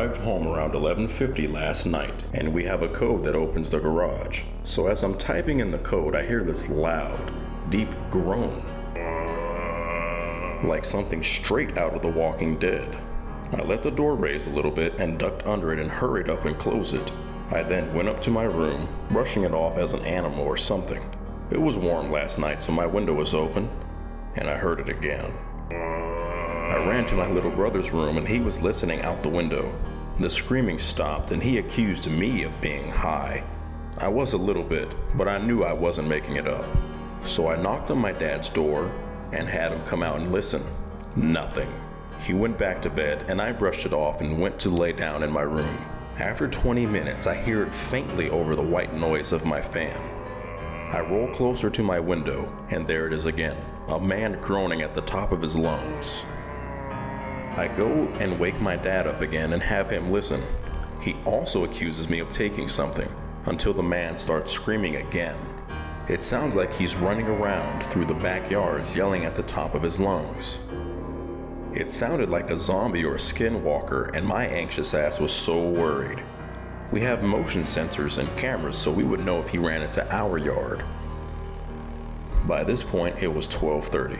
arrived home around 11:50 last night, and we have a code that opens the garage. So as I'm typing in the code, I hear this loud, deep groan, like something straight out of The Walking Dead. I let the door raise a little bit and ducked under it and hurried up and closed it. I then went up to my room, brushing it off as an animal or something. It was warm last night, so my window was open, and I heard it again. I ran to my little brother's room and he was listening out the window. The screaming stopped and he accused me of being high. I was a little bit, but I knew I wasn't making it up. So I knocked on my dad's door and had him come out and listen. Nothing. He went back to bed and I brushed it off and went to lay down in my room. After 20 minutes, I hear it faintly over the white noise of my fan. I roll closer to my window and there it is again, a man groaning at the top of his lungs. I go and wake my dad up again and have him listen. He also accuses me of taking something until the man starts screaming again. It sounds like he's running around through the backyards yelling at the top of his lungs. It sounded like a zombie or a skinwalker, and my anxious ass was so worried. We have motion sensors and cameras so we would know if he ran into our yard. By this point it was 12:30.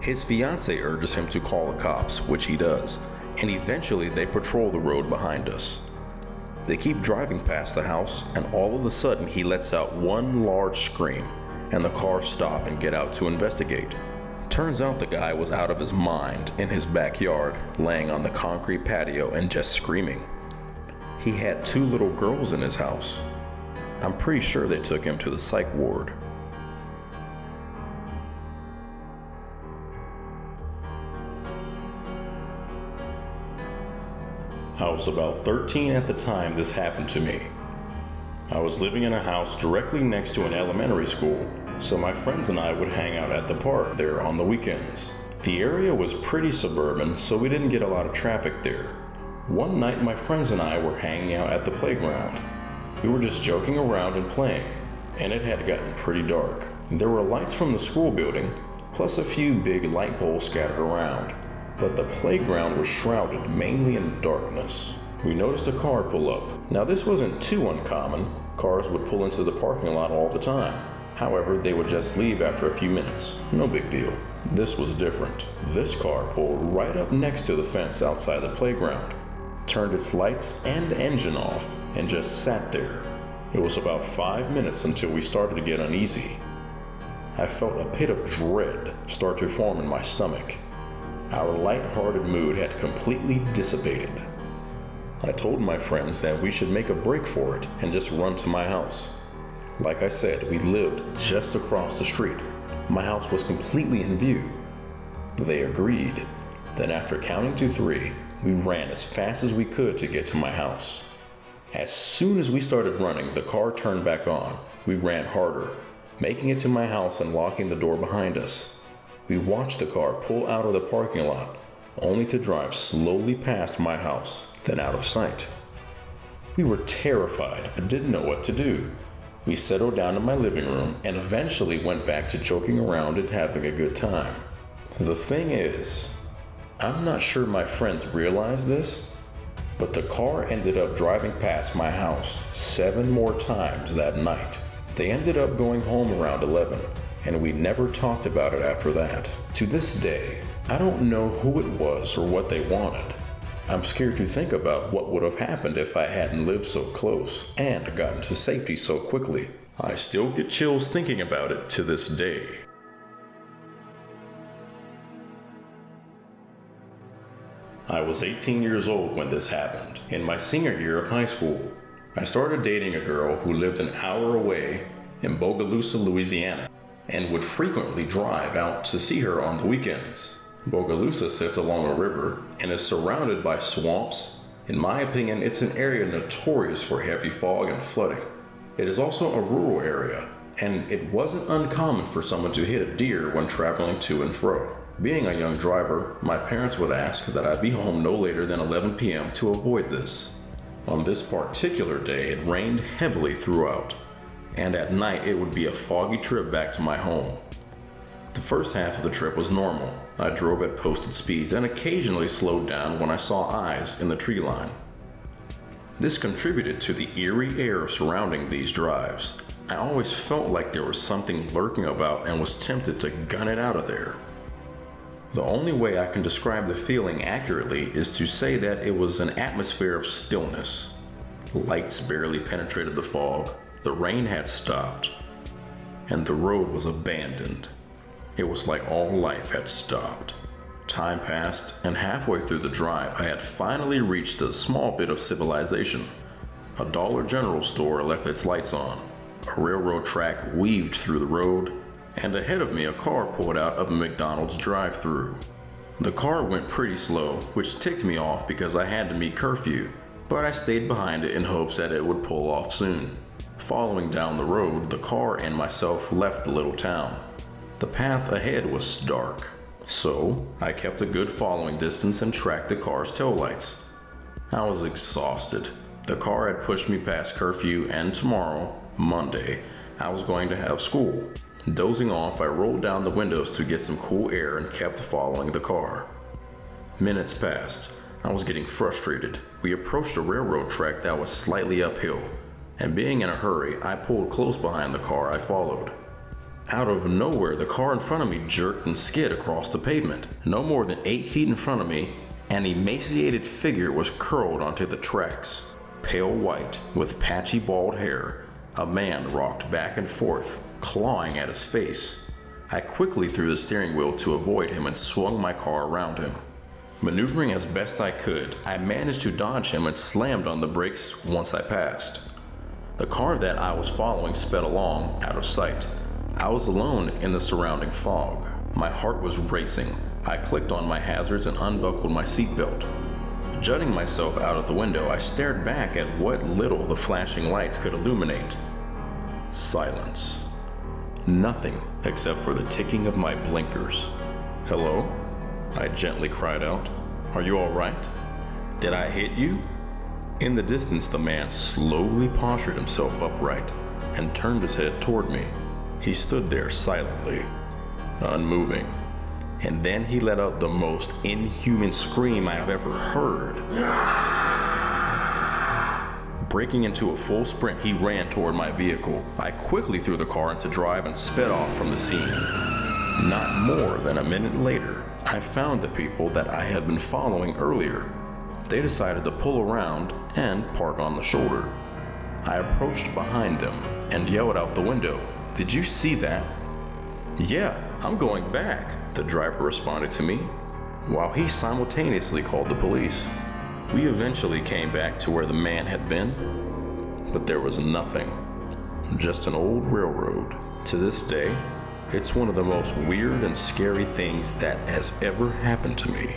His fiance urges him to call the cops, which he does, and eventually they patrol the road behind us. They keep driving past the house, and all of a sudden he lets out one large scream, and the cars stop and get out to investigate. Turns out the guy was out of his mind in his backyard, laying on the concrete patio and just screaming. He had 2 little girls in his house. I'm pretty sure they took him to the psych ward. I was about 13 at the time this happened to me. I was living in a house directly next to an elementary school, so my friends and I would hang out at the park there on the weekends. The area was pretty suburban, so we didn't get a lot of traffic there. One night my friends and I were hanging out at the playground. We were just joking around and playing, and it had gotten pretty dark. There were lights from the school building, plus a few big light poles scattered around. But the playground was shrouded mainly in darkness. We noticed a car pull up. Now this wasn't too uncommon. Cars would pull into the parking lot all the time. However, they would just leave after a few minutes. No big deal. This was different. This car pulled right up next to the fence outside the playground, turned its lights and engine off, and just sat there. It was about 5 minutes until we started to get uneasy. I felt a pit of dread start to form in my stomach. Our light-hearted mood had completely dissipated. I told my friends that we should make a break for it and just run to my house. Like I said, we lived just across the street. My house was completely in view. They agreed. Then after counting to 3, we ran as fast as we could to get to my house. As soon as we started running, the car turned back on. We ran harder, making it to my house and locking the door behind us. We watched the car pull out of the parking lot, only to drive slowly past my house, then out of sight. We were terrified but didn't know what to do. We settled down in my living room and eventually went back to joking around and having a good time. The thing is, I'm not sure my friends realized this, but the car ended up driving past my house 7 more times that night. They ended up going home around 11. And we never talked about it after that. To this day, I don't know who it was or what they wanted. I'm scared to think about what would have happened if I hadn't lived so close and gotten to safety so quickly. I still get chills thinking about it to this day. I was 18 years old when this happened, in my senior year of high school. I started dating a girl who lived an hour away in Bogalusa, Louisiana, and would frequently drive out to see her on the weekends. Bogalusa sits along a river and is surrounded by swamps. In my opinion, it's an area notorious for heavy fog and flooding. It is also a rural area, and it wasn't uncommon for someone to hit a deer when traveling to and fro. Being a young driver, my parents would ask that I be home no later than 11 p.m. to avoid this. On this particular day, it rained heavily throughout, and at night it would be a foggy trip back to my home. The first half of the trip was normal. I drove at posted speeds and occasionally slowed down when I saw eyes in the tree line. This contributed to the eerie air surrounding these drives. I always felt like there was something lurking about and was tempted to gun it out of there. The only way I can describe the feeling accurately is to say that it was an atmosphere of stillness. Lights barely penetrated the fog, the rain had stopped, and the road was abandoned. It was like all life had stopped. Time passed, and halfway through the drive, I had finally reached a small bit of civilization. A Dollar General store left its lights on. A railroad track weaved through the road, and ahead of me a car pulled out of a McDonald's drive-thru. The car went pretty slow, which ticked me off because I had to meet curfew, but I stayed behind it in hopes that it would pull off soon. Following down the road, the car and myself left the little town. The path ahead was dark, so I kept a good following distance and tracked the car's taillights. I was exhausted. The car had pushed me past curfew, and tomorrow, Monday, I was going to have school. Dozing off, I rolled down the windows to get some cool air and kept following the car. Minutes passed. I was getting frustrated. We approached a railroad track that was slightly uphill, and being in a hurry, I pulled close behind the car I followed. Out of nowhere, the car in front of me jerked and skid across the pavement. No more than 8 feet in front of me, an emaciated figure was curled onto the tracks. Pale white, with patchy bald hair, a man rocked back and forth, clawing at his face. I quickly threw the steering wheel to avoid him and swung my car around him. Maneuvering as best I could, I managed to dodge him and slammed on the brakes once I passed. The car that I was following sped along, out of sight. I was alone in the surrounding fog. My heart was racing. I clicked on my hazards and unbuckled my seatbelt. Jutting myself out of the window, I stared back at what little the flashing lights could illuminate. Silence. Nothing except for the ticking of my blinkers. "Hello?" I gently cried out. "Are you all right? Did I hit you?" In the distance, the man slowly postured himself upright and turned his head toward me. He stood there silently, unmoving, and then he let out the most inhuman scream I have ever heard. Breaking into a full sprint, he ran toward my vehicle. I quickly threw the car into drive and sped off from the scene. Not more than a minute later, I found the people that I had been following earlier. They decided to pull around and park on the shoulder. I approached behind them and yelled out the window, "Did you see that?" "Yeah, I'm going back," the driver responded to me, while he simultaneously called the police. We eventually came back to where the man had been, but there was nothing. Just an old railroad. To this day, it's one of the most weird and scary things that has ever happened to me.